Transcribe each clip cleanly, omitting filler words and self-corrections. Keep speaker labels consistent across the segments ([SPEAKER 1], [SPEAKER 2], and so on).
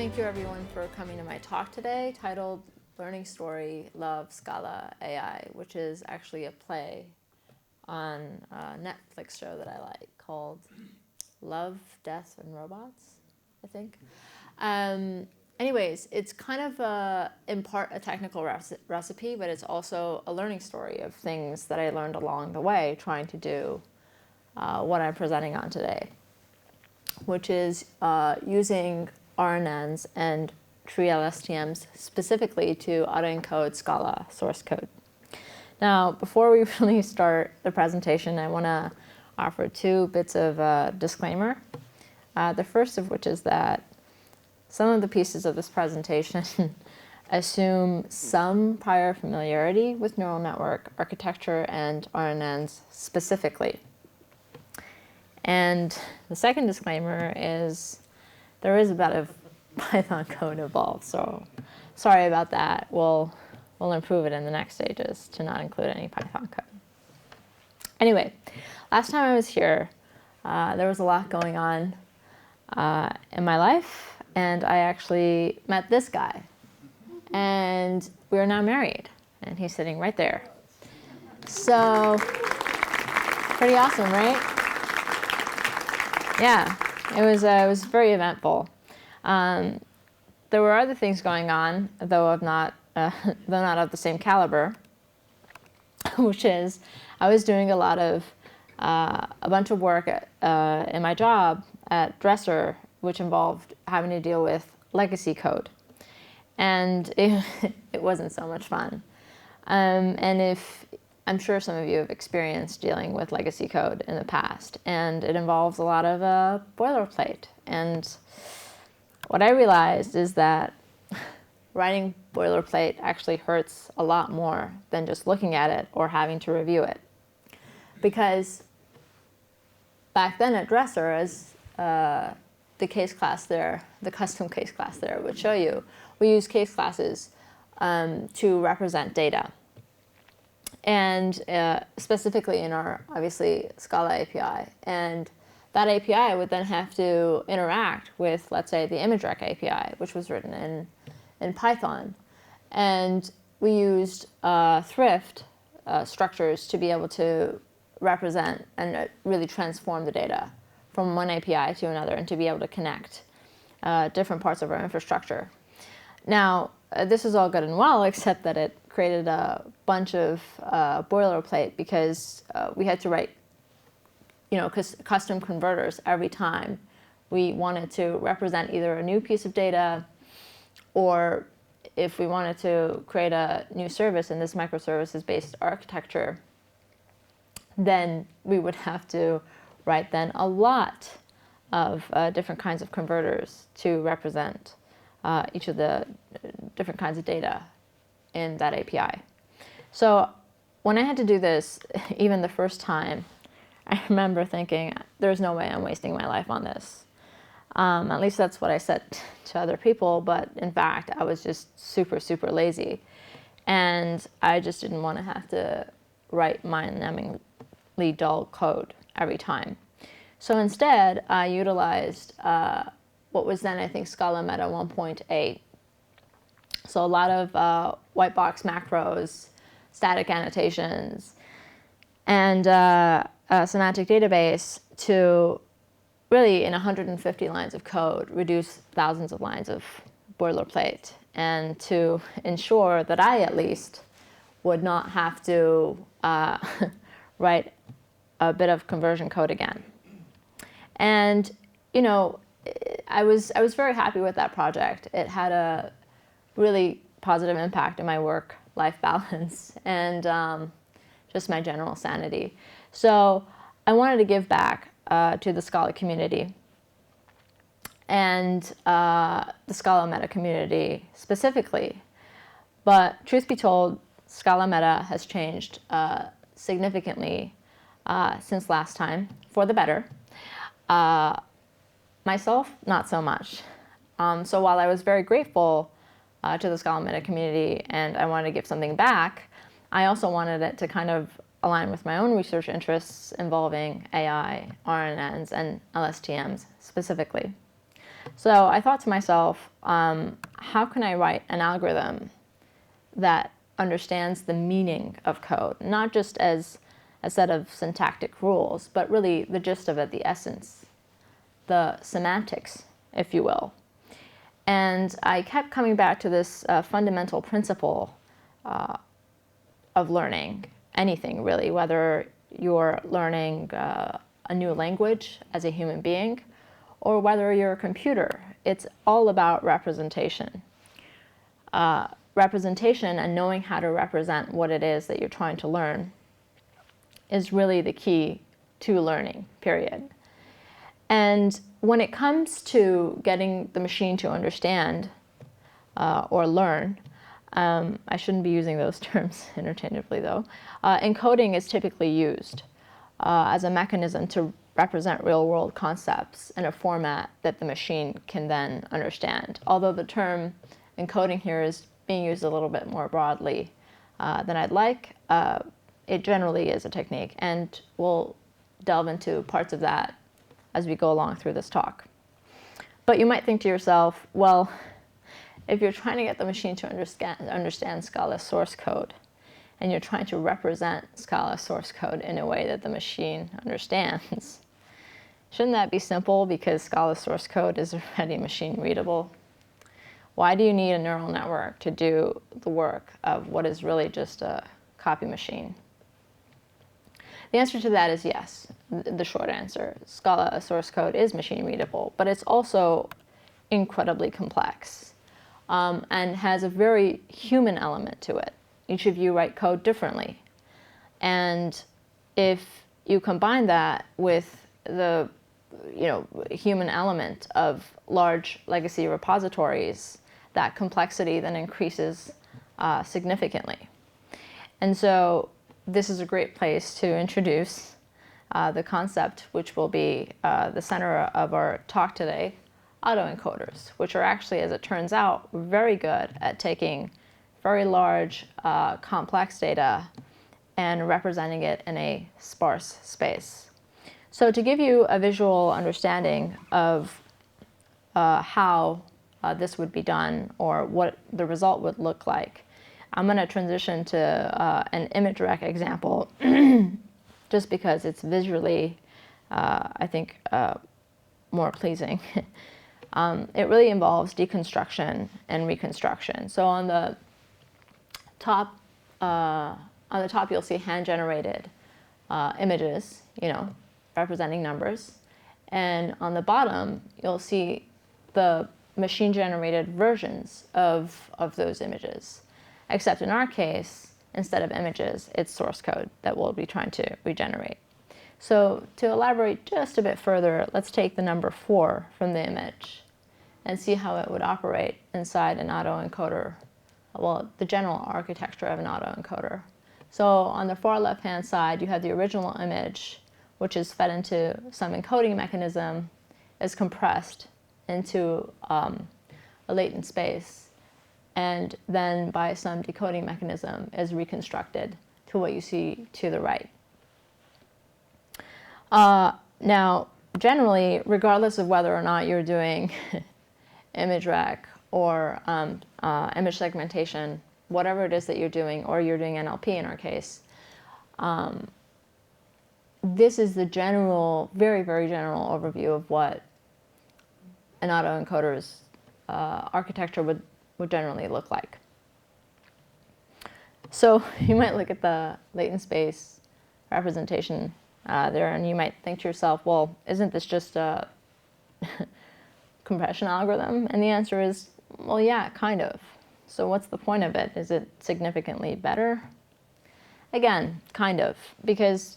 [SPEAKER 1] Thank you everyone for coming to my talk today titled Learning Story, Love, Scala, AI, which is actually a play on a Netflix show that I like called Love, Death, and Robots, I think. Anyways, it's kind of in part a technical recipe, but it's also a learning story of things that I learned along the way trying to do what I'm presenting on today, which is using RNNs and tree LSTMs specifically to autoencode Scala source code. Now, before we really start the presentation, I want to offer two bits of disclaimer. The first of which is that some of the pieces of this presentation assume some prior familiarity with neural network architecture and RNNs specifically. And the second disclaimer is there is a bit of Python code involved, so sorry about that. We'll improve it in the next stages to not include any Python code. Anyway, last time I was here, there was a lot going on in my life, and I actually met this guy. And we are now married, and he's sitting right there. So, pretty awesome, right? Yeah, it was very eventful. There were other things going on, though not of the same caliber, which is I was doing a lot of a bunch of work in my job at Dresser, which involved having to deal with legacy code, and it wasn't so much fun. And I'm sure some of you have experienced dealing with legacy code in the past, and it involves a lot of boilerplate. And what I realized is that writing boilerplate actually hurts a lot more than just looking at it or having to review it. Because back then at Dresser, as the case class there, the custom case class there would show you, we use case classes to represent data. And specifically in our, obviously, Scala API. And that API would then have to interact with, let's say, the ImageRec API, which was written in Python. And we used thrift structures to be able to represent and really transform the data from one API to another and to be able to connect different parts of our infrastructure. Now, this is all good and well, except that it created a bunch of boilerplate because we had to write custom converters every time we wanted to represent either a new piece of data, or if we wanted to create a new service in this microservices-based architecture, then we would have to write then a lot of different kinds of converters to represent each of the different kinds of data in that API. So when I had to do this, even the first time, I remember thinking, there's no way I'm wasting my life on this. At least that's what I said to other people, but in fact, I was just super, super lazy. And I just didn't want to have to write mind-numbingly dull code every time. So instead, I utilized what was then, I think, Scala Meta 1.8. So a lot of white box macros, static annotations, and a semantic database to really, in 150 lines of code, reduce thousands of lines of boilerplate, and to ensure that I, at least, would not have to write a bit of conversion code again. And, I was very happy with that project. It had a really positive impact in my work-life balance and just my general sanity. So I wanted to give back to the Scala community and the Scala Meta community specifically. But truth be told, Scala Meta has changed significantly since last time, for the better. Myself, not so much. So while I was very grateful to the Scala Meta community and I wanted to give something back, I also wanted it to kind of align with my own research interests involving AI, RNNs, and LSTMs specifically. So I thought to myself, how can I write an algorithm that understands the meaning of code, not just as a set of syntactic rules, but really the gist of it, the essence, the semantics, if you will. And I kept coming back to this fundamental principle of learning anything, really, whether you're learning a new language as a human being or whether you're a computer. It's all about representation. Representation and knowing how to represent what it is that you're trying to learn is really the key to learning, period. And when it comes to getting the machine to understand or learn, I shouldn't be using those terms interchangeably though, encoding is typically used as a mechanism to represent real-world concepts in a format that the machine can then understand. Although the term encoding here is being used a little bit more broadly than I'd like, it generally is a technique, and we'll delve into parts of that as we go along through this talk. But you might think to yourself, well, if you're trying to get the machine to understand Scala source code, and you're trying to represent Scala source code in a way that the machine understands, shouldn't that be simple because Scala source code is already machine readable? Why do you need a neural network to do the work of what is really just a copy machine? The answer to that is yes, the short answer. Scala source code is machine readable, but it's also incredibly complex and has a very human element to it. Each of you write code differently. And if you combine that with the human element of large legacy repositories, that complexity then increases significantly. And so this is a great place to introduce the concept, which will be the center of our talk today, autoencoders, which are actually, as it turns out, very good at taking very large, complex data and representing it in a sparse space. So to give you a visual understanding of how this would be done or what the result would look like, I'm going to transition to an image rec example just because it's visually, I think, more pleasing. It really involves deconstruction and reconstruction. So on the top, you'll see hand-generated images, representing numbers, and on the bottom you'll see the machine-generated versions of those images. Except in our case, instead of images, it's source code that we'll be trying to regenerate. So to elaborate just a bit further, let's take the number 4 from the image and see how it would operate inside an autoencoder, well, the general architecture of an autoencoder. So on the far left-hand side, you have the original image, which is fed into some encoding mechanism, is compressed into a latent space, and then by some decoding mechanism is reconstructed to what you see to the right. Now, generally, regardless of whether or not you're doing image rec or image segmentation, whatever it is that you're doing, or you're doing NLP in our case, this is the general, very, very general overview of what an autoencoder's architecture would generally look like. So you might look at the latent space representation there, and you might think to yourself, well, isn't this just a compression algorithm? And the answer is, well, yeah, kind of. So what's the point of it? Is it significantly better? Again, kind of, because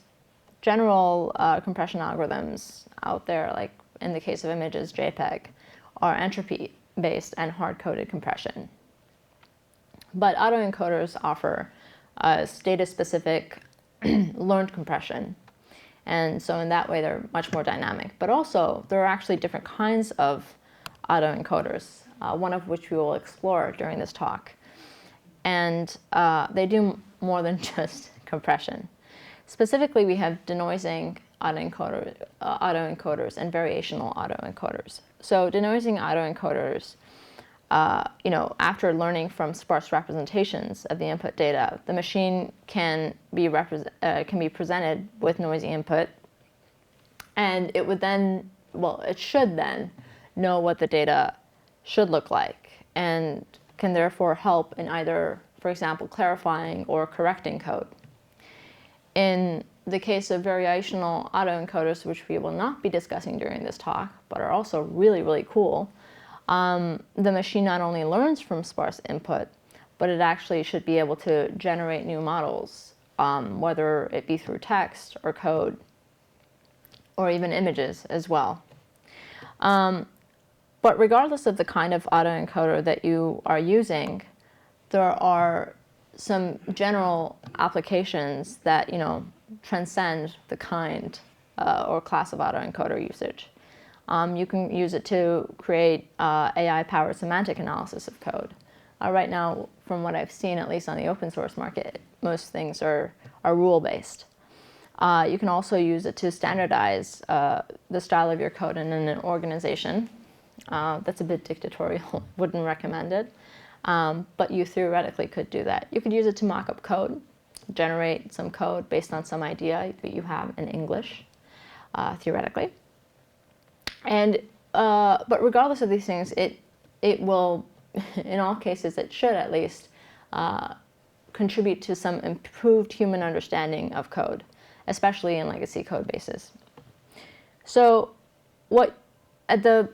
[SPEAKER 1] general compression algorithms out there, like in the case of images, JPEG, are entropy-based and hard-coded compression. But autoencoders offer data-specific learned compression. And so in that way, they're much more dynamic. But also, there are actually different kinds of autoencoders, one of which we will explore during this talk. And they do more than just compression. Specifically, we have denoising autoencoders and variational autoencoders. So denoising autoencoders, after learning from sparse representations of the input data, the machine can be presented with noisy input, and it should then know what the data should look like, and can therefore help in either, for example, clarifying or correcting code. In the case of variational autoencoders, which we will not be discussing during this talk, but are also really, really cool, the machine not only learns from sparse input, but it actually should be able to generate new models, whether it be through text or code, or even images as well. But regardless of the kind of autoencoder that you are using, there are some general applications that transcend the kind or class of autoencoder usage. You can use it to create AI-powered semantic analysis of code. Right now, from what I've seen, at least on the open source market, most things are rule-based. You can also use it to standardize the style of your code in an organization. That's a bit dictatorial, wouldn't recommend it. But you theoretically could do that. You could use it to mock up code, generate some code based on some idea that you have in English, theoretically. And but regardless of these things, it will, in all cases, it should at least contribute to some improved human understanding of code, especially in legacy code bases. So, at the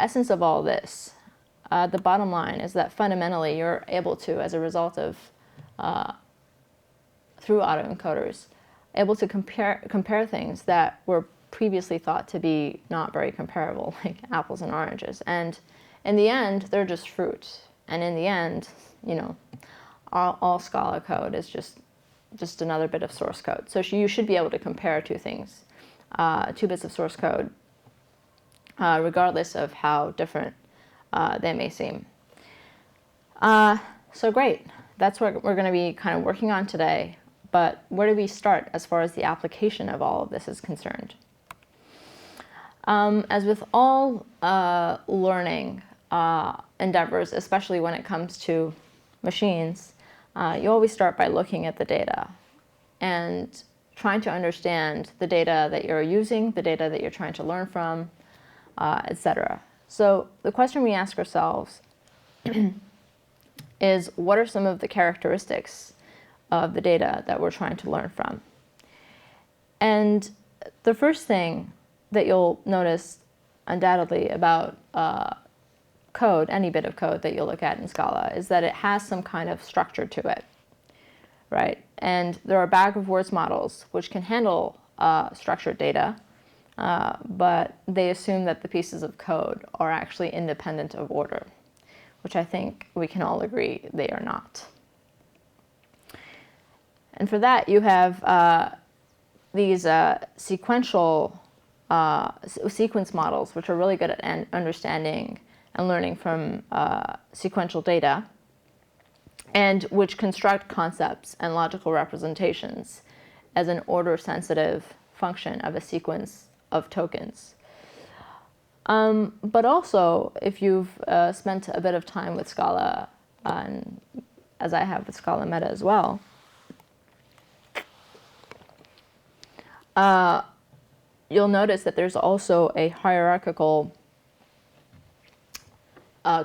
[SPEAKER 1] essence of all this, the bottom line is that fundamentally you're able to, as a result of through autoencoders, able to compare things that were previously thought to be not very comparable, like apples and oranges. And in the end, they're just fruit. And in the end, all Scala code is just another bit of source code. So you should be able to compare two things, two bits of source code, regardless of how different they may seem. So great. That's what we're going to be kind of working on today. But where do we start as far as the application of all of this is concerned? As with all learning endeavors, especially when it comes to machines, you always start by looking at the data and trying to understand the data that you're using, the data that you're trying to learn from, etc. So the question we ask ourselves is, what are some of the characteristics of the data that we're trying to learn from? And the first thing that you'll notice undoubtedly about code, any bit of code that you'll look at in Scala, is that it has some kind of structure to it, right? And there are bag-of-words models which can handle structured data, but they assume that the pieces of code are actually independent of order, which I think we can all agree they are not. And for that, you have these sequential sequence models, which are really good at understanding and learning from sequential data, and which construct concepts and logical representations as an order-sensitive function of a sequence of tokens. But also, if you've spent a bit of time with Scala, and as I have with Scala Meta as well, you'll notice that there's also a hierarchical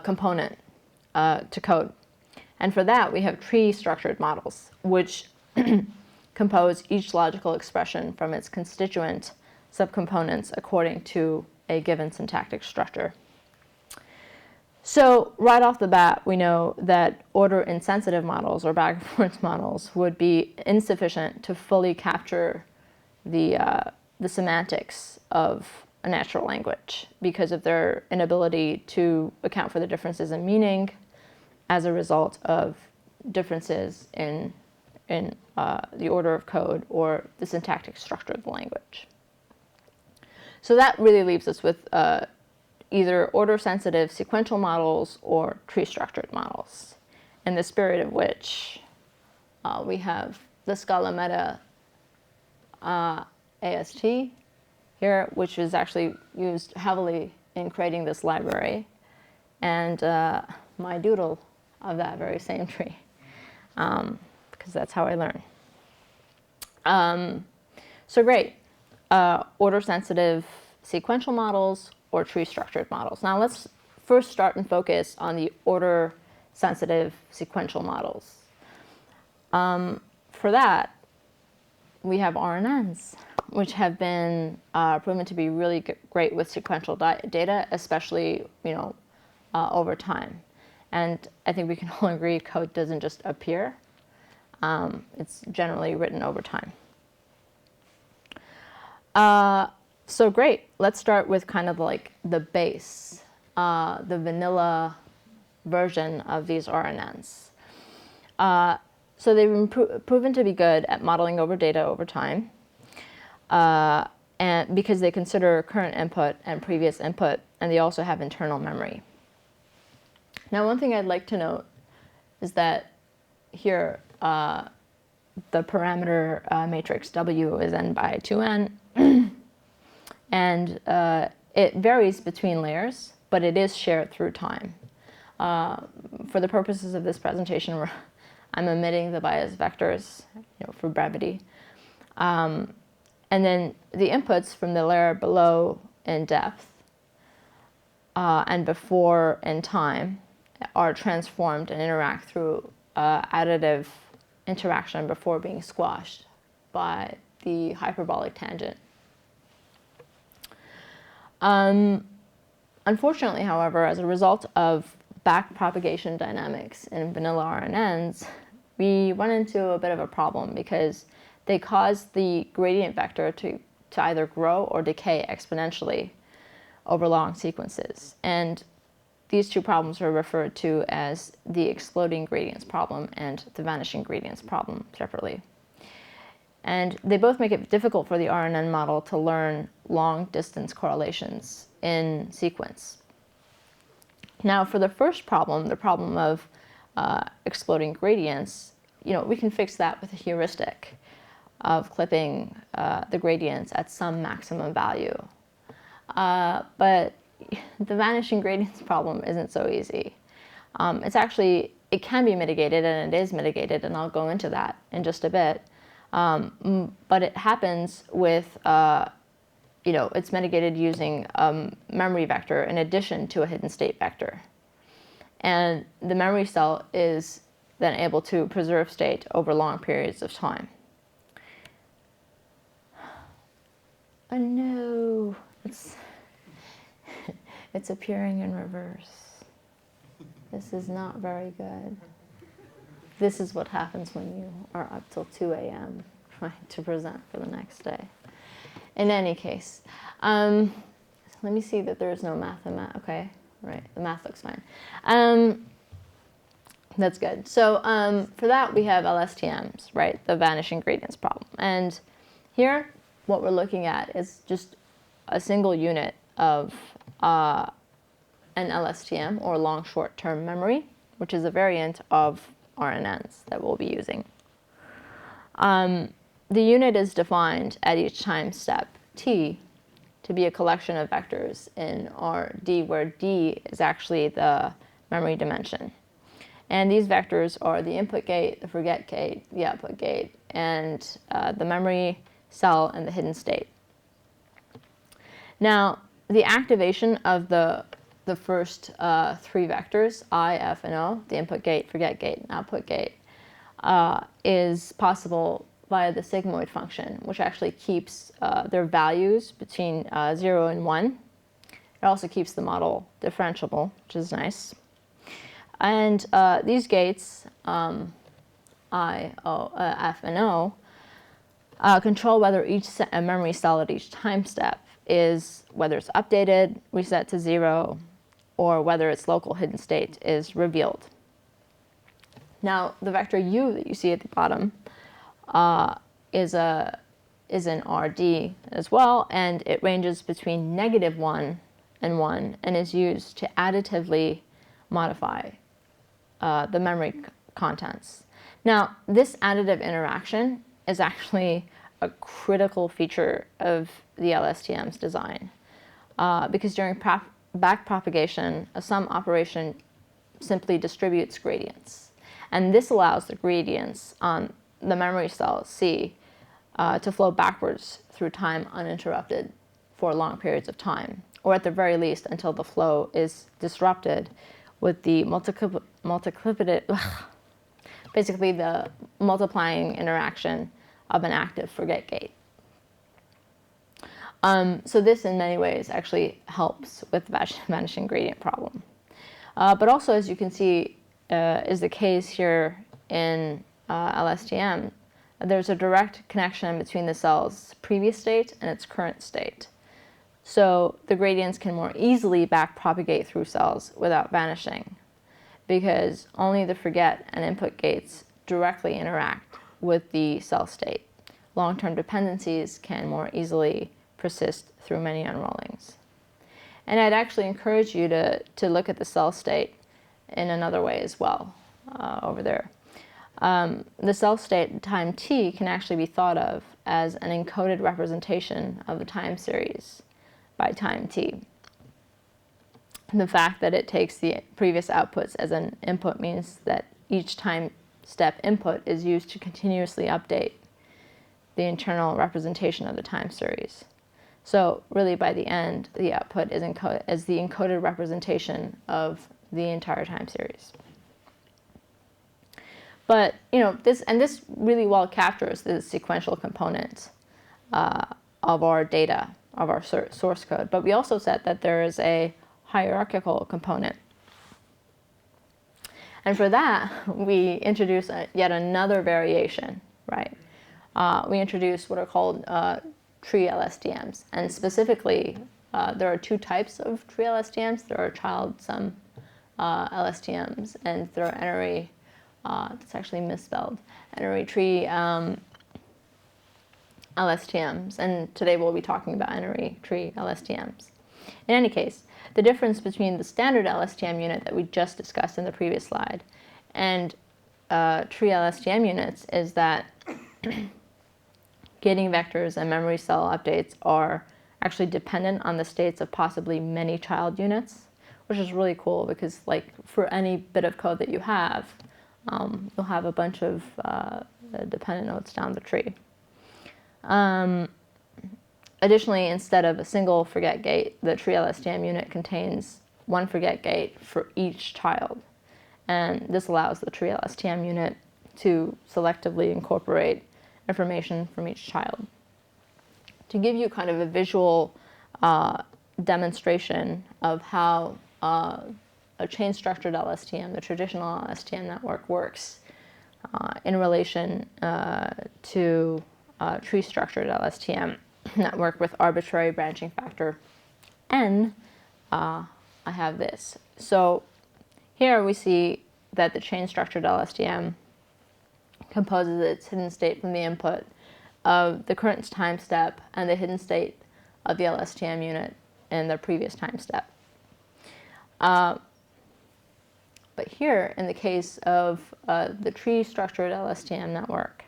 [SPEAKER 1] component to code. And for that, we have tree-structured models, which compose each logical expression from its constituent subcomponents according to a given syntactic structure. So right off the bat, we know that order-insensitive models, or bag-of-words models, would be insufficient to fully capture the semantics of a natural language because of their inability to account for the differences in meaning as a result of differences in the order of code or the syntactic structure of the language. So that really leaves us with either order-sensitive sequential models or tree-structured models, in the spirit of which we have the Scala Meta AST here, which is actually used heavily in creating this library, and my doodle of that very same tree, because that's how I learn. So great, order-sensitive sequential models or tree-structured models. Now let's first start and focus on the order-sensitive sequential models. For that, we have RNNs, which have been proven to be really great with sequential data, especially over time. And I think we can all agree code doesn't just appear. It's generally written over time. So great. Let's start with kind of like the base, the vanilla version of these RNNs. So they've been proven to be good at modeling over data over time, and because they consider current input and previous input, and they also have internal memory. Now, one thing I'd like to note is that here, the parameter matrix W is n by 2n, and it varies between layers, but it is shared through time. For the purposes of this presentation, I'm omitting the bias vectors, for brevity. And then the inputs from the layer below in depth and before in time are transformed and interact through additive interaction before being squashed by the hyperbolic tangent. Unfortunately, however, as a result of backpropagation dynamics in vanilla RNNs, we run into a bit of a problem because they cause the gradient vector to either grow or decay exponentially over long sequences. And these two problems are referred to as the exploding gradients problem and the vanishing gradients problem separately. And they both make it difficult for the RNN model to learn long distance correlations in sequence. Now, for the first problem, the problem of exploding gradients, we can fix that with a heuristic of clipping the gradients at some maximum value. But the vanishing gradients problem isn't so easy. It can be mitigated, and it is mitigated, and I'll go into that in just a bit. But it happens with, it's mitigated using a memory vector in addition to a hidden state vector. And the memory cell is then able to preserve state over long periods of time. Oh no, it's appearing in reverse. This is not very good. This is what happens when you are up till 2 a.m. trying to present for the next day. In any case, let me see that there is no math in that. Okay, right, the math looks fine. That's good. So for that, we have LSTMs, right, the vanishing gradients problem. And here, what we're looking at is just a single unit of an LSTM, or long short-term memory, which is a variant of RNNs that we'll be using. The unit is defined at each time step t to be a collection of vectors in Rd, where d is actually the memory dimension. And these vectors are the input gate, the forget gate, the output gate, and the memory cell and the hidden state. Now, the activation of the first three vectors, I, F, and O, the input gate, forget gate, and output gate, is possible via the sigmoid function, which actually keeps their values between 0 and 1. It also keeps the model differentiable, which is nice. And these gates, I, O, F, and O, control whether each memory cell at each time step is, whether it's updated, reset to 0, or whether its local hidden state is revealed. Now, the vector u that you see at the bottom is in Rd as well, and it ranges between -1 and 1, and is used to additively modify the memory contents. Now, this additive interaction is actually a critical feature of the LSTM's design, because during backpropagation, a sum operation simply distributes gradients. And this allows the gradients on the memory cell C to flow backwards through time uninterrupted for long periods of time, or at the very least until the flow is disrupted with the basically the multiplying interaction of an active forget gate. So this in many ways actually helps with the vanishing gradient problem. But also, as you can see, is the case here in LSTM, there's a direct connection between the cell's previous state and its current state. So the gradients can more easily backpropagate through cells without vanishing, because only the forget and input gates directly interact with the cell state. Long-term dependencies can more easily persist through many unrollings. And I'd actually encourage you to look at the cell state in another way as well, over there. The cell state at time t can actually be thought of as an encoded representation of the time series by time t. The fact that it takes the previous outputs as an input means that each time step input is used to continuously update the internal representation of the time series. So really by the end, the output is the encoded representation of the entire time series. But this really well captures the sequential component of our data, of our source code. But we also said that there is a hierarchical component. And for that, we introduce yet another variation, right? We introduce what are called tree LSTMs. And specifically, there are two types of tree LSTMs. There are child sum LSTMs, and there are n-ary, it's actually misspelled, n-ary tree LSTMs. And today we'll be talking about n-ary tree LSTMs. In any case, the difference between the standard LSTM unit that we just discussed in the previous slide and tree LSTM units is that gating vectors and memory cell updates are actually dependent on the states of possibly many child units, which is really cool because, like, for any bit of code that you have, you'll have a bunch of dependent nodes down the tree. Additionally, instead of a single forget gate, the tree LSTM unit contains one forget gate for each child. And this allows the tree LSTM unit to selectively incorporate information from each child. To give you kind of a visual demonstration of how a chain-structured LSTM, the traditional LSTM network, works in relation to tree-structured LSTM network with arbitrary branching factor n, I have this. So here we see that the chain-structured LSTM composes its hidden state from the input of the current time step and the hidden state of the LSTM unit in the previous time step. But here, in the case of the tree-structured LSTM network,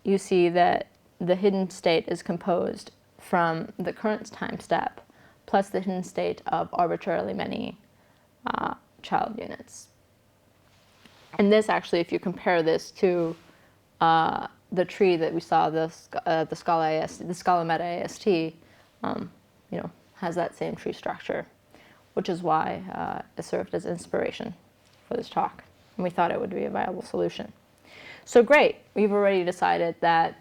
[SPEAKER 1] you see that the hidden state is composed from the current time step plus the hidden state of arbitrarily many child units. And this actually, if you compare this to the tree that we saw, the Scala Meta AST, has that same tree structure, which is why it served as inspiration for this talk. And we thought it would be a viable solution. So great, we've already decided that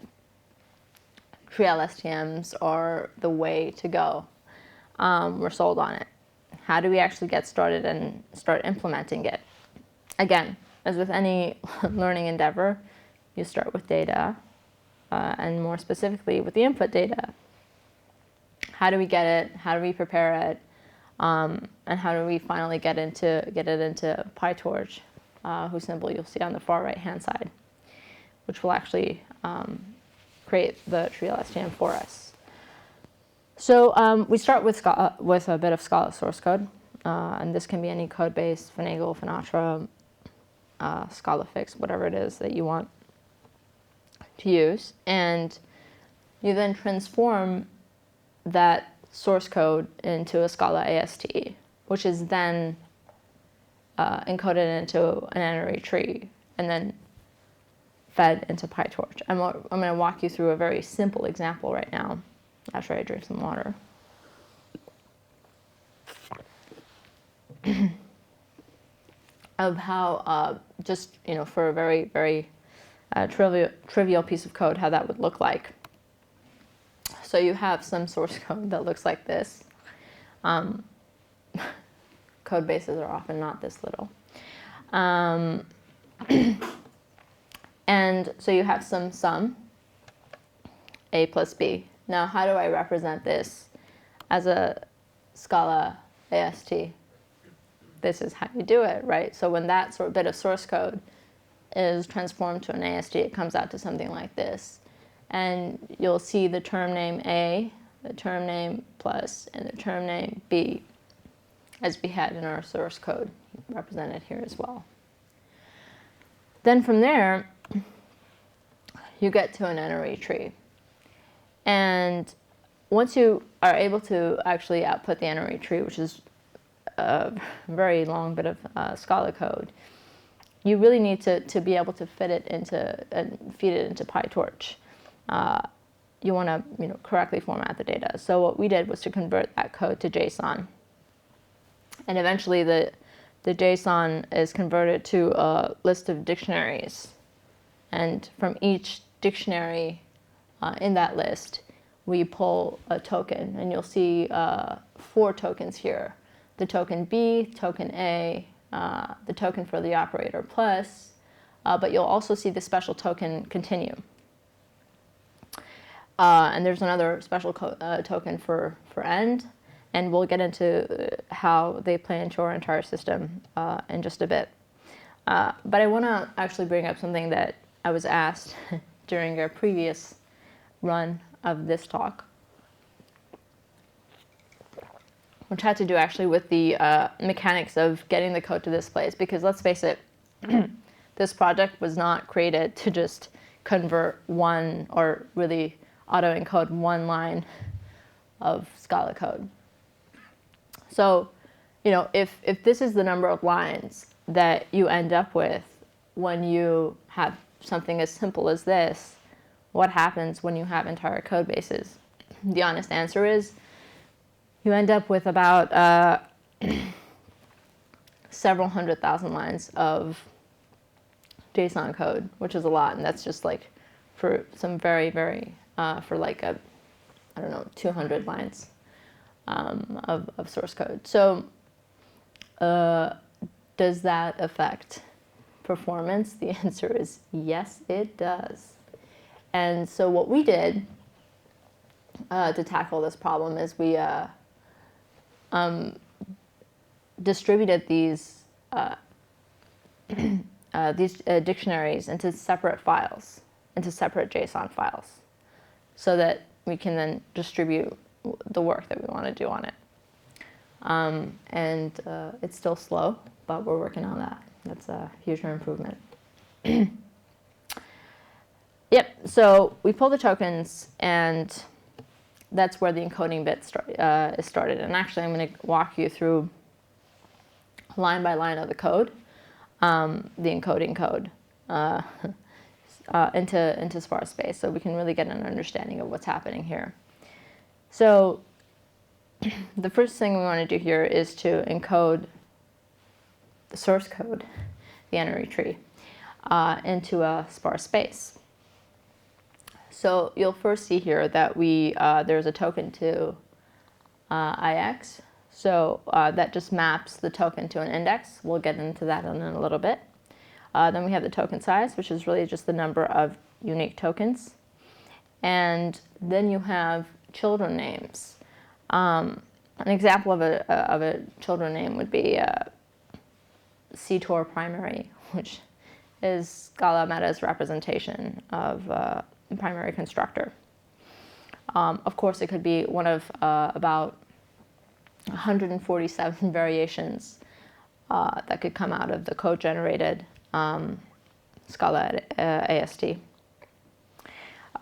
[SPEAKER 1] tree LSTMs are the way to go. We're sold on it. How do we actually get started and start implementing it? Again, as with any learning endeavor, you start with data, and more specifically with the input data. How do we get it? How do we prepare it? And how do we finally get it into PyTorch, whose symbol you'll see on the far right-hand side, which will actually create the tree LSTM for us. So we start with Scala, with a bit of Scala source code, and this can be any code base, Finagle, Finatra, Scala fix, whatever it is that you want to use, and you then transform that source code into a Scala AST, which is then encoded into an n-ary tree and then fed into PyTorch. I'm going to walk you through a very simple example right now after I drink some water. Of how just for a very, very trivial piece of code, how that would look like. So you have some source code that looks like this. Code bases are often not this little. And so you have some sum, a plus b. Now, how do I represent this as a Scala AST? This is how you do it, right? So when that sort of bit of source code is transformed to an AST, it comes out to something like this. And you'll see the term name A, the term name plus, and the term name B, as we had in our source code, represented here as well. Then from there, you get to an n-ary tree. And once you are able to actually output the n-ary tree, which is a very long bit of Scala code, you really need to be able to fit it into and feed it into PyTorch. You want to correctly format the data. So what we did was to convert that code to JSON. And eventually the JSON is converted to a list of dictionaries. And from each dictionary in that list, we pull a token. And you'll see 4 tokens here. The token B, token A, the token for the operator plus, but you'll also see the special token continue. And there's another special token for end, and we'll get into how they play into our entire system in just a bit. But I want to actually bring up something that I was asked during a previous run of this talk, which had to do actually with the mechanics of getting the code to this place. Because let's face it, this project was not created to just convert one or really auto-encode one line of Scala code. So, if this is the number of lines that you end up with when you have something as simple as this, what happens when you have entire code bases? The honest answer is you end up with about several 100,000 lines of JSON code, which is a lot, and that's just like for some very, very, for like a, 200 lines of source code. So does that affect performance? The answer is yes, it does. And so what we did to tackle this problem is we distributed these dictionaries into separate files, into separate JSON files, so that we can then distribute the work that we want to do on it. And it's still slow, but we're working on that. That's a huge improvement. Yep, so we pull the tokens, and that's where the encoding bit is started. And actually, I'm going to walk you through line by line of the code, the encoding code, into sparse space, so we can really get an understanding of what's happening here. So the first thing we want to do here is to encode the source code, the n-ary tree, into a sparse space. So you'll first see here that there's a token to IX. So that just maps the token to an index. We'll get into that in a little bit. Then we have the token size, which is really just the number of unique tokens. And then you have children names. An example of a children name would be CTOR primary, which is Scala Meta's representation of primary constructor. Of course, it could be one of about 147 variations that could come out of the code-generated Scala AST.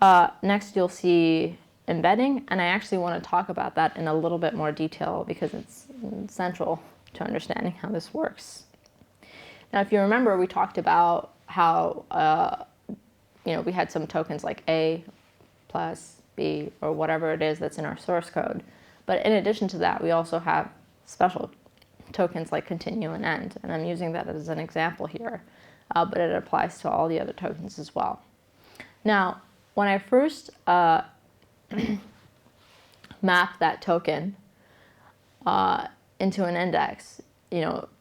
[SPEAKER 1] Next, you'll see embedding, and I actually want to talk about that in a little bit more detail because it's central to understanding how this works. Now, if you remember, we talked about how we had some tokens like A plus B or whatever it is that's in our source code. But in addition to that, we also have special tokens like continue and end, and I'm using that as an example here, but it applies to all the other tokens as well. Now, when I first map that token into an index,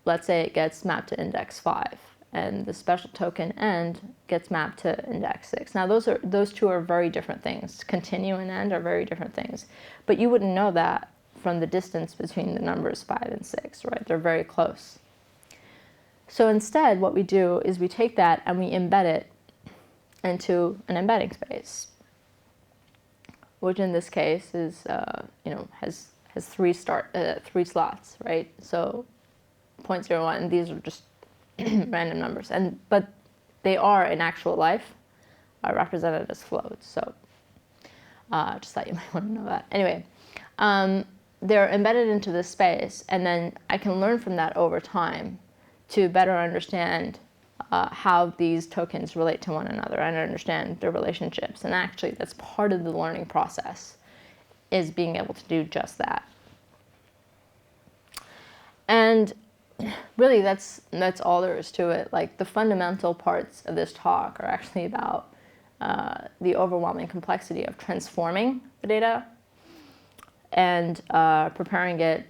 [SPEAKER 1] let's say it gets mapped to index 5, and the special token end gets mapped to index 6. Now, those two are very different things. Continue and end are very different things, but you wouldn't know that from the distance between the numbers 5 and 6, right? They're very close. So instead, what we do is we take that and we embed it into an embedding space, which in this case is, has three slots, right? So 0.01, and these are just random numbers, but they are in actual life represented as floats. So just thought you might want to know that. Anyway, they're embedded into this space, and then I can learn from that over time to better understand how these tokens relate to one another and understand their relationships. And actually, that's part of the learning process, is being able to do just that. And really, that's all there is to it. Like, the fundamental parts of this talk are actually about the overwhelming complexity of transforming the data and preparing it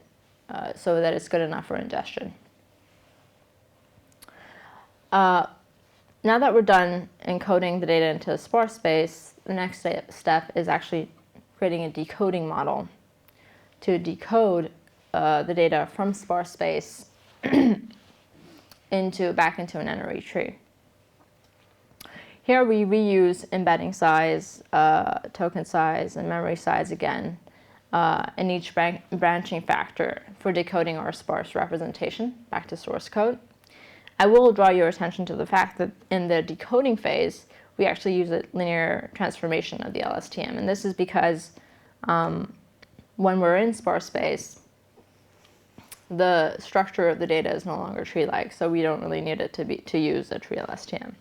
[SPEAKER 1] so that it's good enough for ingestion. Now that we're done encoding the data into a sparse space, the next step is actually creating a decoding model to decode the data from sparse space back into an n-ary tree. Here we reuse embedding size, token size, and memory size again in each branching factor for decoding our sparse representation back to source code. I will draw your attention to the fact that in the decoding phase, we actually use a linear transformation of the LSTM. And this is because when we're in sparse space, the structure of the data is no longer tree-like, so we don't really need it to use a tree LSTM.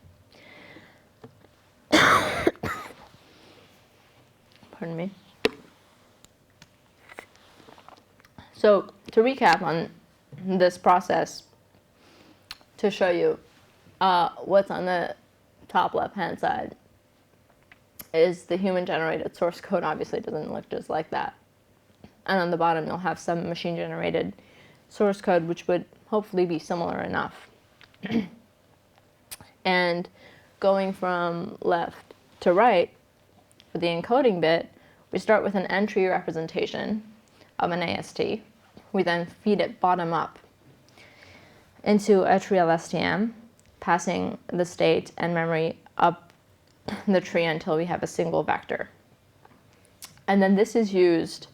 [SPEAKER 1] Pardon me. So to recap on this process, to show you what's on the top left-hand side is the human-generated source code. Obviously, it doesn't look just like that. And on the bottom, you'll have some machine-generated source code, which would hopefully be similar enough. And going from left to right, for the encoding bit, we start with an entry representation of an AST. We then feed it bottom up into a tree LSTM, passing the state and memory up the tree until we have a single vector. And then this is used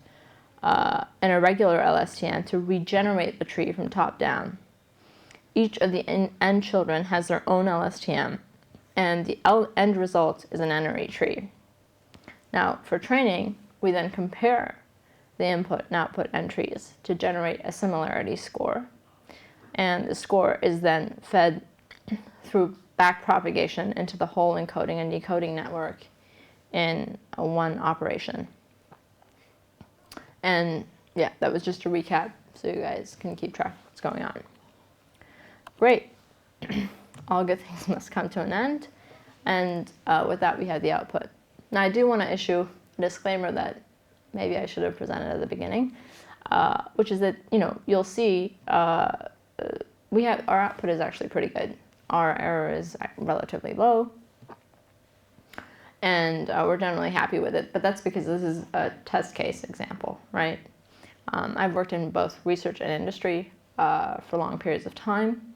[SPEAKER 1] in a regular LSTM to regenerate the tree from top down. Each of the end children has their own LSTM, and the end result is an n-ary tree. Now, for training, we then compare the input and output entries to generate a similarity score. And the score is then fed through backpropagation into the whole encoding and decoding network in one operation. And yeah, that was just a recap so you guys can keep track of what's going on. Great. All good things must come to an end. And with that, we have the output. Now, I do want to issue a disclaimer that maybe I should have presented at the beginning, which is that, you'll see our output is actually pretty good. Our error is relatively low, and we're generally happy with it, but that's because this is a test case example, right? I've worked in both research and industry for long periods of time,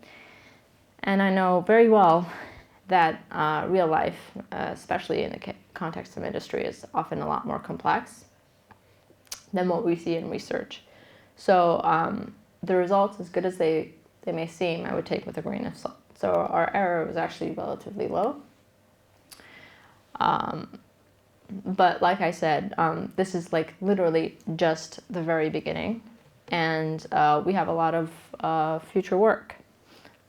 [SPEAKER 1] and I know very well that real life, especially in the context of industry, is often a lot more complex than what we see in research. So the results, as good as they may seem, I would take with a grain of salt. So our error was actually relatively low. But like I said, this is like literally just the very beginning, and we have a lot of future work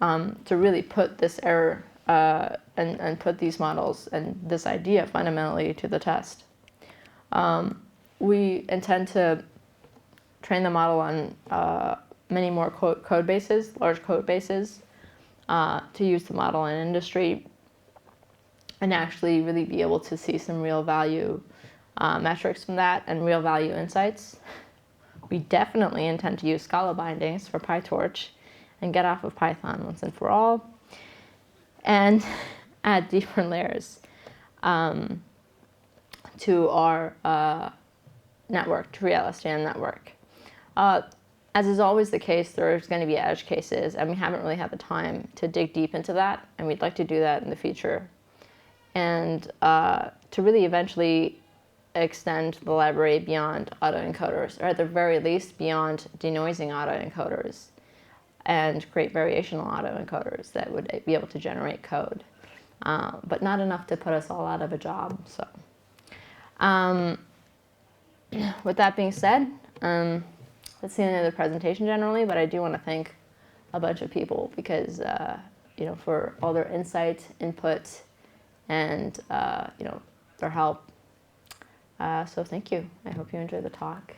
[SPEAKER 1] to really put this error and put these models and this idea fundamentally to the test. We intend to train the model on many more code bases, large code bases, to use the model in industry and actually really be able to see some real value metrics from that and real value insights. We definitely intend to use Scala bindings for PyTorch and get off of Python once and for all, and add deeper layers to our network, to RealSTM network. As is always the case, there's going to be edge cases, and we haven't really had the time to dig deep into that, and we'd like to do that in the future. And to really eventually extend the library beyond autoencoders, or at the very least beyond denoising autoencoders, and create variational autoencoders that would be able to generate code, but not enough to put us all out of a job. So, with that being said, that's the end of the presentation generally, but I do want to thank a bunch of people because, for all their insight, input, and, their help. So thank you. I hope you enjoyed the talk.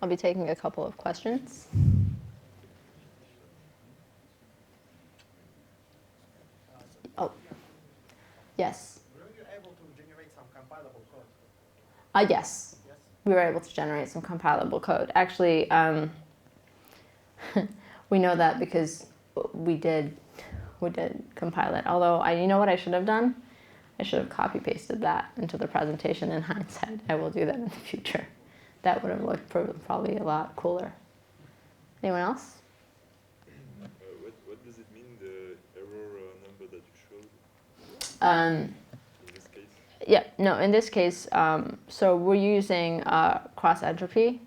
[SPEAKER 1] I'll be taking a couple of questions. Oh, yes.
[SPEAKER 2] Were you able to generate some compilable code?
[SPEAKER 1] Yes. We were able to generate some compilable code. Actually, we know that because we did compile it. Although, you know what I should have done? I should have copy pasted that into the presentation in hindsight. I will do that in the future. That would have looked probably a lot cooler. Anyone else?
[SPEAKER 3] What does it mean, the error number that you showed? In this case?
[SPEAKER 1] Yeah, no, in this case, so we're using cross entropy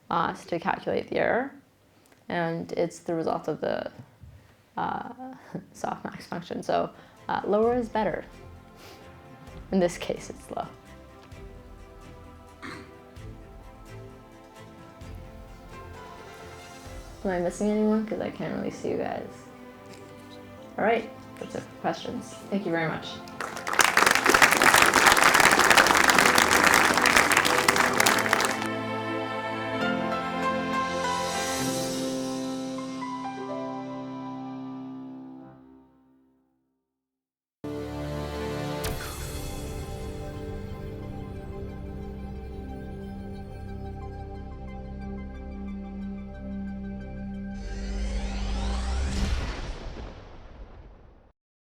[SPEAKER 1] to calculate the error. And it's the result of the softmax function. So lower is better. In this case, it's low. Am I missing anyone? Because I can't really see you guys. All right, that's it for questions. Thank you very much.